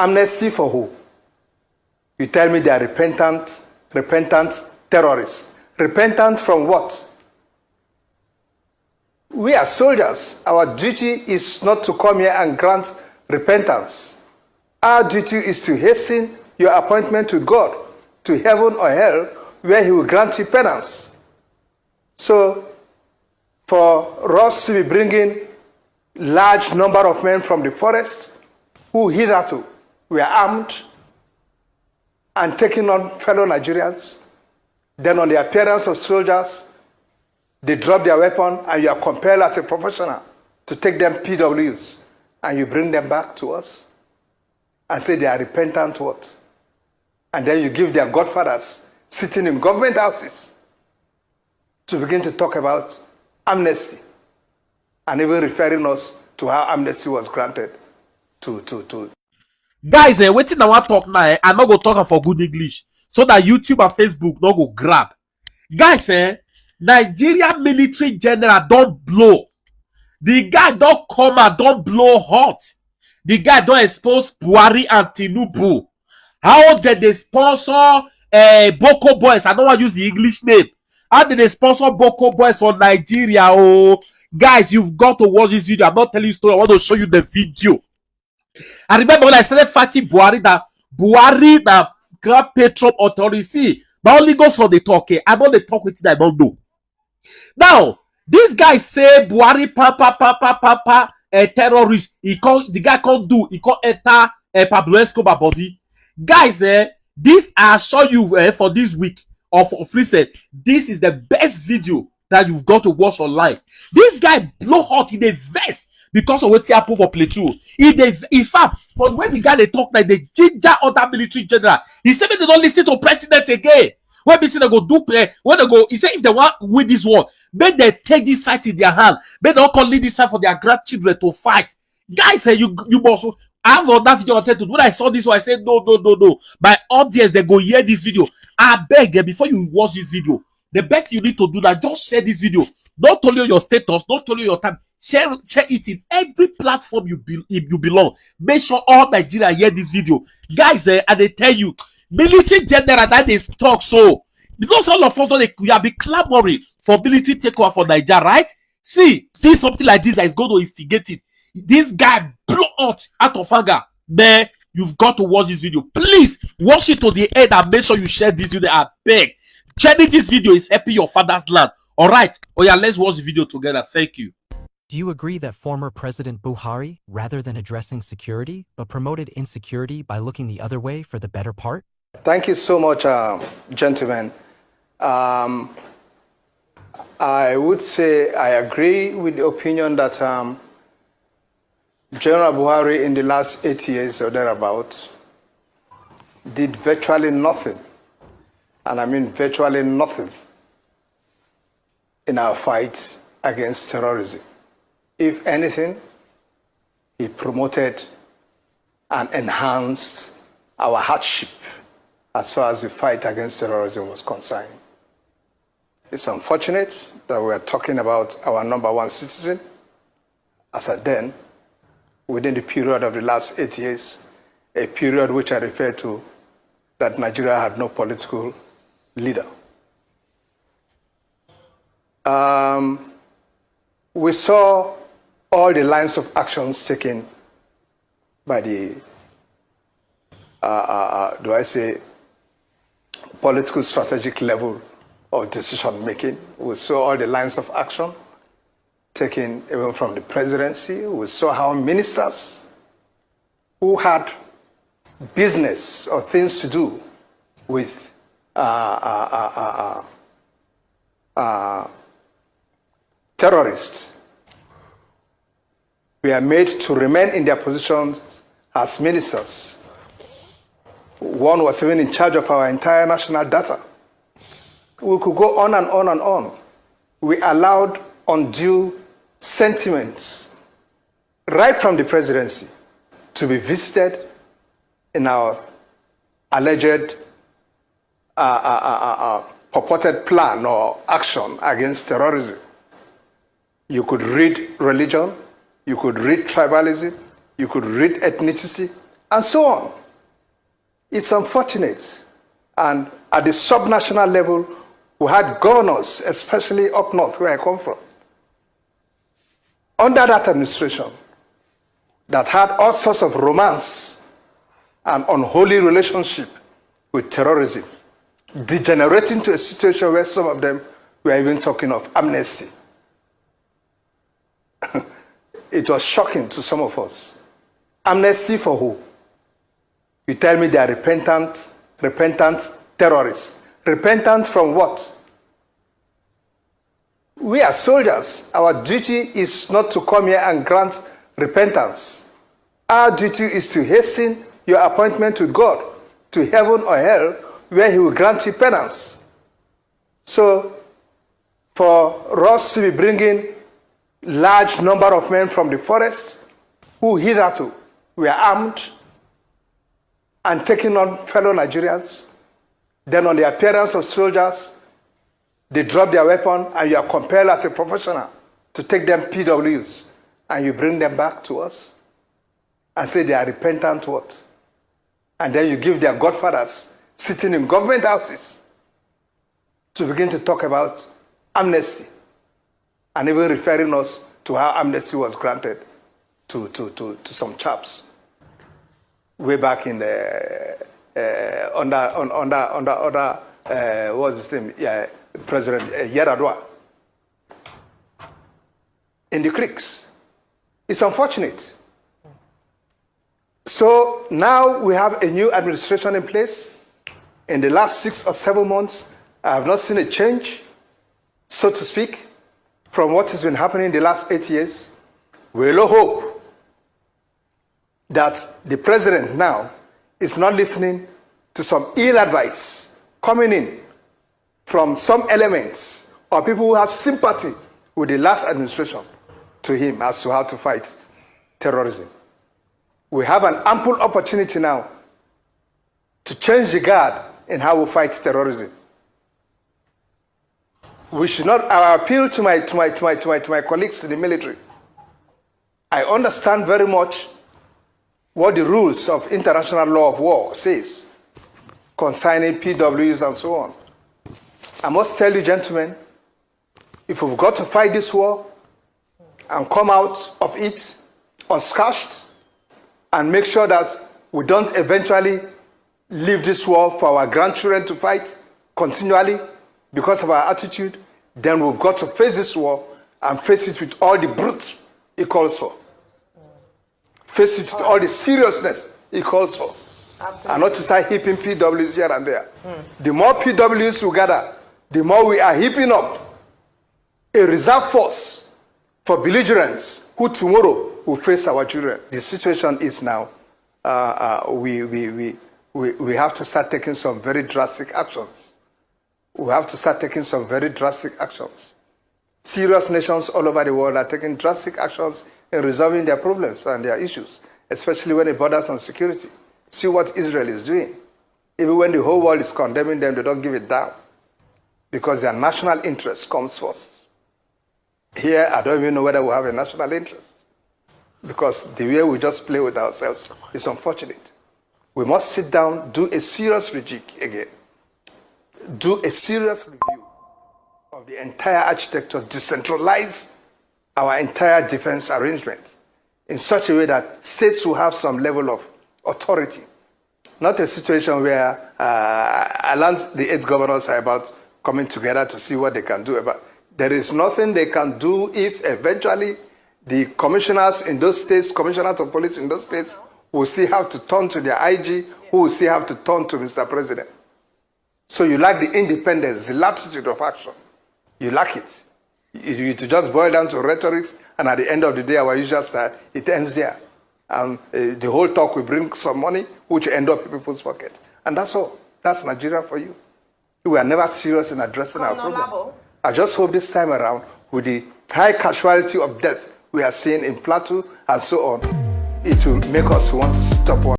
Amnesty for who? You tell me they are repentant terrorists. Repentant from what? We are soldiers. Our duty is not to come here and grant repentance. Our duty is to hasten your appointment with God, to heaven or hell, where he will grant you penance. So, for us to be bringing large number of men from the forest who hitherto were armed and taking on fellow Nigerians, then on the appearance of soldiers, they drop their weapon and you are compelled as a professional to take them PWs and you bring them back to us and say they are repentant what? And then you give their godfathers sitting in government houses to begin to talk about amnesty and even referring us to how amnesty was granted to. Guys, waiting I want talk now. I'm not gonna talk for good English so that YouTube and Facebook not go grab. Guys, Nigeria military general don't blow. The guy don't come and don't blow hot. The guy don't expose Buhari and Tinubu. How did they sponsor Boko Boys? I don't want to use the English name. How did they sponsor Boko Boys for Nigeria? Oh, guys, you've got to watch this video. I'm not telling you story. I want to show you the video. I remember when I started fighting Buhari, that grand patron authority, but only goes for the talk. I know the talk with it, I don't know. Now, this guy say Buhari papa terrorist. The guy can't do. He can't enter Pablo Escobar body. Guys, this I show you for this week of recent. This is the best video that you've got to watch online. This guy blow hot in the vest because of what he happened for play 2. In fact, from when the guy they talk like the ginger other military general, he said they don't listen to president again. When they say they go do play, when they go, he said if they want win this war, may they take this fight in their hand. May they all lead this fight for their grandchildren to fight. Guys, you must. I have on that video I to. When I saw this one, I said no. My audience, they go hear this video. I beg them before you watch this video. The best you need to do that, just share this video. Not only your status, not only your time. Share it in every platform you belong. Make sure all Nigeria hear this video. Guys, and they tell you, military general that they talk so. Because all of us we have been clamoring for military takeover for Nigeria, right? See something like this that is going to instigate it. This guy blew out of anger. Man, you've got to watch this video. Please watch it to the end and make sure you share this video. I beg. Sharing this video is helping your father's land. Alright. Oh yeah, let's watch the video together. Thank you. Do you agree that former President Buhari, rather than addressing security, but promoted insecurity by looking the other way for the better part? Thank you so much, gentlemen. I would say I agree with the opinion that General Buhari in the last 8 years or thereabout did virtually nothing, and I mean virtually nothing, in our fight against terrorism. If anything, he promoted and enhanced our hardship as far as the fight against terrorism was concerned. It's unfortunate that we are talking about our number one citizen as at then, within the period of the last 8 years, a period which I refer to that Nigeria had no political leader. We saw all the lines of actions taken by the, political strategic level of decision making. We saw all the lines of action taken even from the presidency. We saw how ministers who had business or things to do with terrorists were made to remain in their positions as ministers. One was even in charge of our entire national data. We could go on and on and on. We allowed undue sentiments right from the presidency to be visited in our alleged purported plan or action against terrorism. You could read religion, you could read tribalism, you could read ethnicity, and so on. It's unfortunate. And at the subnational level, we had governors, especially up north where I come from, under that administration, that had all sorts of romance and unholy relationship with terrorism, degenerating to a situation where some of them were even talking of amnesty. It was shocking to some of us. Amnesty for who? You tell me they are repentant terrorists. Repentant from what? We are soldiers. Our duty is not to come here and grant repentance. Our duty is to hasten your appointment with God to heaven or hell, where he will grant you penance. So, for us to be bringing large number of men from the forest who hitherto were armed and taking on fellow Nigerians, then on the appearance of soldiers, they drop their weapon and you are compelled as a professional to take them PWs and you bring them back to us and say they are repentant what? And then you give their godfathers sitting in government houses to begin to talk about amnesty and even referring us to how amnesty was granted to some chaps way back in the under what's his name? Yeah, President Yaro in the creeks. It's unfortunate. So now we have a new administration in place. In the last 6 or 7 months, I have not seen a change, so to speak, from what has been happening in the last 8 years. We will hope that the president now is not listening to some ill advice coming in from some elements or people who have sympathy with the last administration to him as to how to fight terrorism. We have an ample opportunity now to change the guard in how we fight terrorism. We should not. I appeal to my colleagues in the military. I understand very much what the rules of international law of war says concerning PWs and so on. I must tell you, gentlemen, if we've got to fight this war and come out of it unscathed and make sure that we don't eventually leave this war for our grandchildren to fight continually because of our attitude, then we've got to face this war and face it with all the brute it calls for. Face it with all the seriousness it calls for. Absolutely. And not to start heaping PWs here and there. The more PWs we gather, the more we are heaping up a reserve force for belligerents who tomorrow will face our children. The situation is now, we have to start taking some very drastic actions. We have to start taking some very drastic actions. Serious nations all over the world are taking drastic actions in resolving their problems and their issues, especially when it borders on security. See what Israel is doing. Even when the whole world is condemning them, they don't give it down because their national interest comes first. Here, I don't even know whether we have a national interest because the way we just play with ourselves is unfortunate. We must sit down, do a serious rejig again, do a serious review of the entire architecture, decentralize our entire defense arrangement in such a way that states will have some level of authority. Not a situation where I learned the 8 governors are about coming together to see what they can do about. There is nothing they can do if eventually the commissioners in those states, commissioners of police in those states, will still have to turn to their IG, who will still have to turn to Mr. President. So you lack the independence, the latitude of action. You lack it. You just boil down to rhetoric, and at the end of the day, our usual style, it ends there. And the whole talk will bring some money, which end up in people's pocket. And that's all. That's Nigeria for you. We are never serious in addressing our problem. I just hope this time around, with the high casualty of death we are seeing in Plateau and so on, it will make us want to stop.